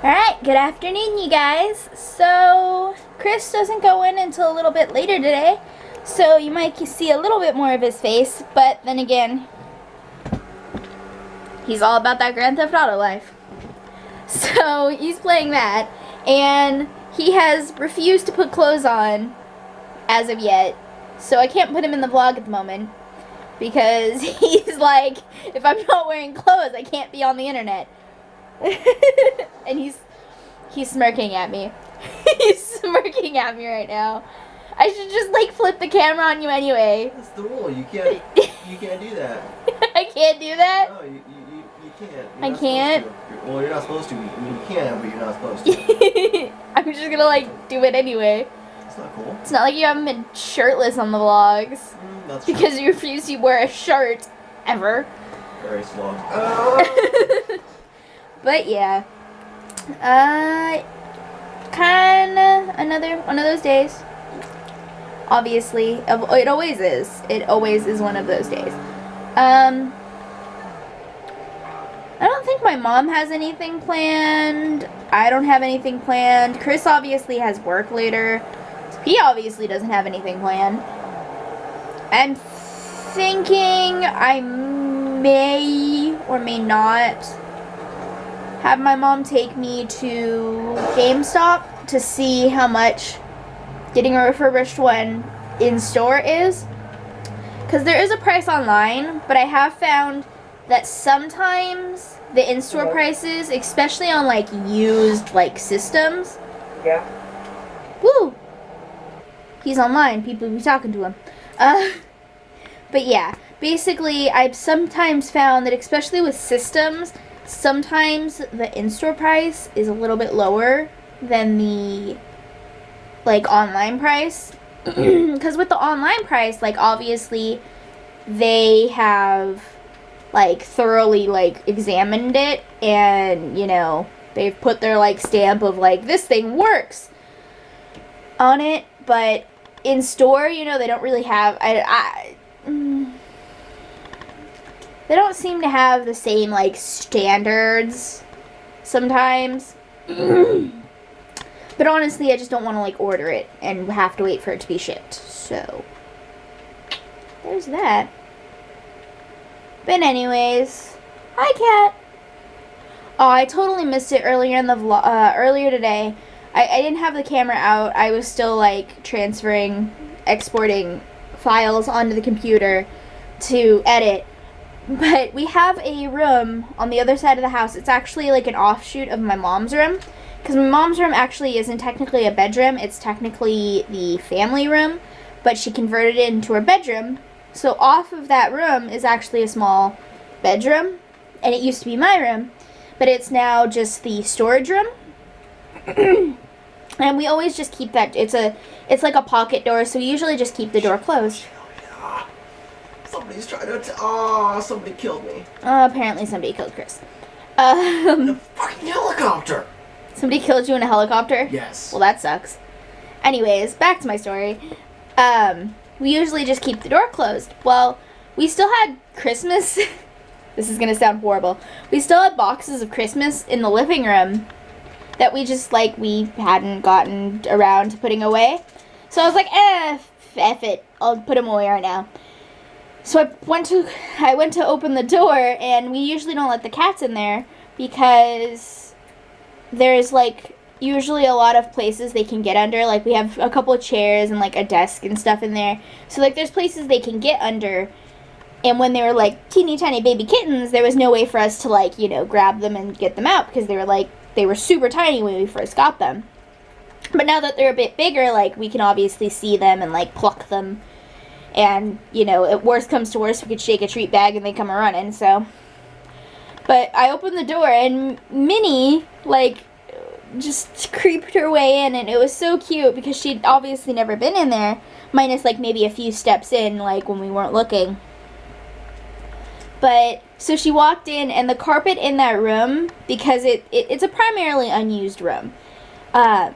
Alright, good afternoon, you guys. So, Chris doesn't go in until a little bit later today, so you might see a little bit more of his face, but then again, he's all about that Grand Theft Auto life. So, he's playing that, and he has refused to put clothes on as of yet, so I can't put him in the vlog at the moment, because he's like, if I'm not wearing clothes, I can't be on the internet. And he's smirking at me. He's smirking at me right now. I should just like flip the camera on you anyway. That's the rule. You can't do that. I can't do that? No, you can't. I can't? Well, you're not supposed to. You can, but you're not supposed to. I'm just gonna like do it anyway. It's not cool. It's not like you haven't been shirtless on the vlogs. That's because you refuse to wear a shirt ever. Very slow. But yeah. Kinda another one of those days. Obviously. It always is. It always is one of those days. I don't think my mom has anything planned. I don't have anything planned. Chris obviously has work later. He obviously doesn't have anything planned. I'm thinking I may or may not have my mom take me to GameStop to see how much getting a refurbished one in store is. Because there is a price online, but I have found that sometimes the in-store prices, especially on like used like systems. Yeah. Woo! He's online. People be talking to him. But yeah, basically I've sometimes found that especially with systems, sometimes the in-store price is a little bit lower than the like online price. Because with the online price, like obviously they have like thoroughly like examined it, and you know they've put their like stamp of like this thing works on it. But in store, you know, they don't really have they don't seem to have the same like standards sometimes. But honestly, I just don't want to like order it and have to wait for it to be shipped. So there's that. But anyways, hi cat. Oh, I totally missed it earlier in the earlier today. I didn't have the camera out. I was still like exporting files onto the computer to edit. But we have a room on the other side of the house. It's actually like an offshoot of my mom's room. Because my mom's room actually isn't technically a bedroom. It's technically the family room. But she converted it into her bedroom. So off of that room is actually a small bedroom. And it used to be my room. But it's now just the storage room. And we always just keep that. It's like a pocket door. So we usually just keep the door closed. Somebody's trying to. Somebody killed me. Apparently somebody killed Chris. A fucking helicopter. Somebody killed you in a helicopter? Yes. Well, that sucks. Anyways, back to my story. We usually just keep the door closed. Well, we still had Christmas. This is gonna sound horrible. We still had boxes of Christmas in the living room that we just, like, we hadn't gotten around to putting away. So I was like, F it. I'll put them away right now. So I went to open the door, and we usually don't let the cats in there because there's like usually a lot of places they can get under. Like we have a couple of chairs and like a desk and stuff in there. So like there's places they can get under. And when they were like teeny tiny baby kittens, there was no way for us to like, you know, grab them and get them out because they were super tiny when we first got them. But now that they're a bit bigger, like we can obviously see them and like pluck them. And, you know, if worst comes to worst, we could shake a treat bag and they come a-running, so. But I opened the door, and Minnie, like, just creeped her way in, and it was so cute, because she'd obviously never been in there, minus, like, maybe a few steps in, like, when we weren't looking. But, so she walked in, and the carpet in that room, because it's a primarily unused room. Long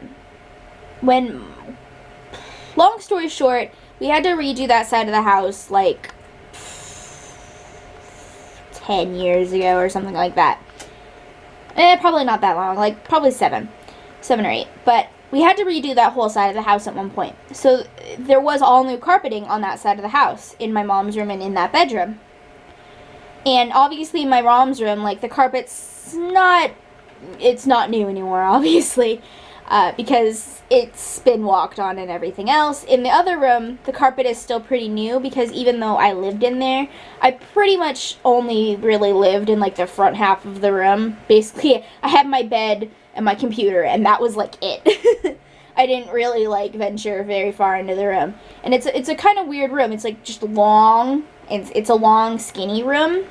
story short, we had to redo that side of the house, like, 10 years ago or something like that. Probably not that long, like probably 7 or 8. But we had to redo that whole side of the house at one point. So there was all new carpeting on that side of the house, in my mom's room and in that bedroom. And obviously in my mom's room, like the carpet's not new anymore, obviously, because it's been walked on and everything else. In the other room, the carpet is still pretty new, because even though I lived in there, I pretty much only really lived in like the front half of the room. Basically, I had my bed and my computer, and that was like it. I didn't really like venture very far into the room. And it's a kind of weird room. It's like just long, and it's a long, skinny room.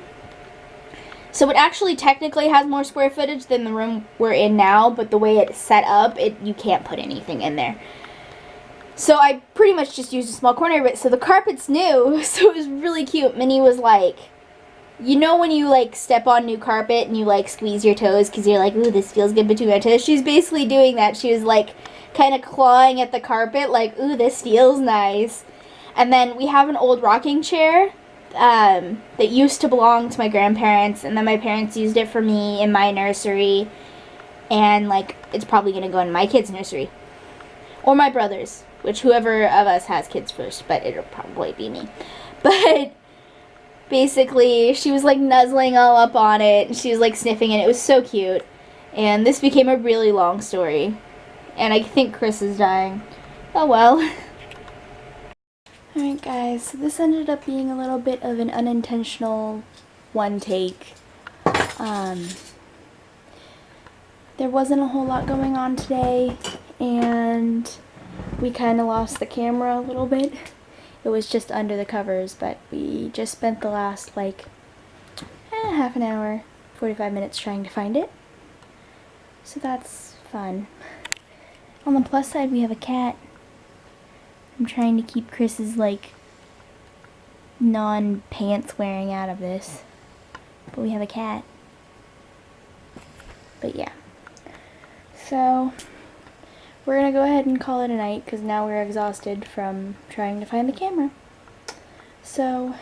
So it actually technically has more square footage than the room we're in now, but the way it's set up, you can't put anything in there. So I pretty much just used a small corner of it. So the carpet's new, so it was really cute. Minnie was like, you know when you like step on new carpet and you like squeeze your toes because you're like, ooh, this feels good between my toes? She's basically doing that. She was like kind of clawing at the carpet like, ooh, this feels nice. And then we have an old rocking chair that used to belong to my grandparents, and then my parents used it for me in my nursery, and like it's probably gonna go in my kids' nursery or my brother's, which whoever of us has kids first, but it'll probably be me. But basically she was like nuzzling all up on it, and she was like sniffing it. It was so cute, and this became a really long story, and I think Chris is dying. Oh well. Alright guys, so this ended up being a little bit of an unintentional one take. There wasn't a whole lot going on today, and we kind of lost the camera a little bit. It was just under the covers, but we just spent the last like half an hour, 45 minutes trying to find it. So that's fun. On the plus side, we have a cat. I'm trying to keep Chris's like non-pants wearing out of this, but we have a cat. But yeah, so we're gonna go ahead and call it a night because now we're exhausted from trying to find the camera. So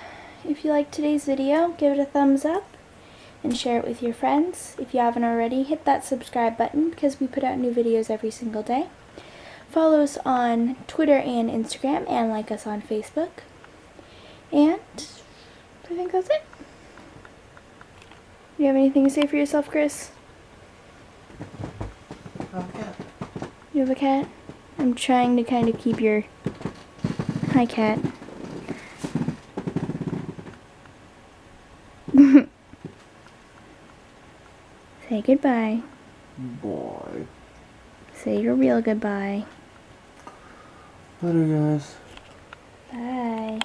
if you liked today's video, give it a thumbs up and share it with your friends. If you haven't already, hit that subscribe button because we put out new videos every single day. Follow us on Twitter and Instagram, and like us on Facebook. And I think that's it. You have anything to say for yourself, Chris? I have a cat. You have a cat? I'm trying to kind of keep your... Hi, cat. Say goodbye. Boy. Say your real goodbye. Later, guys. Bye.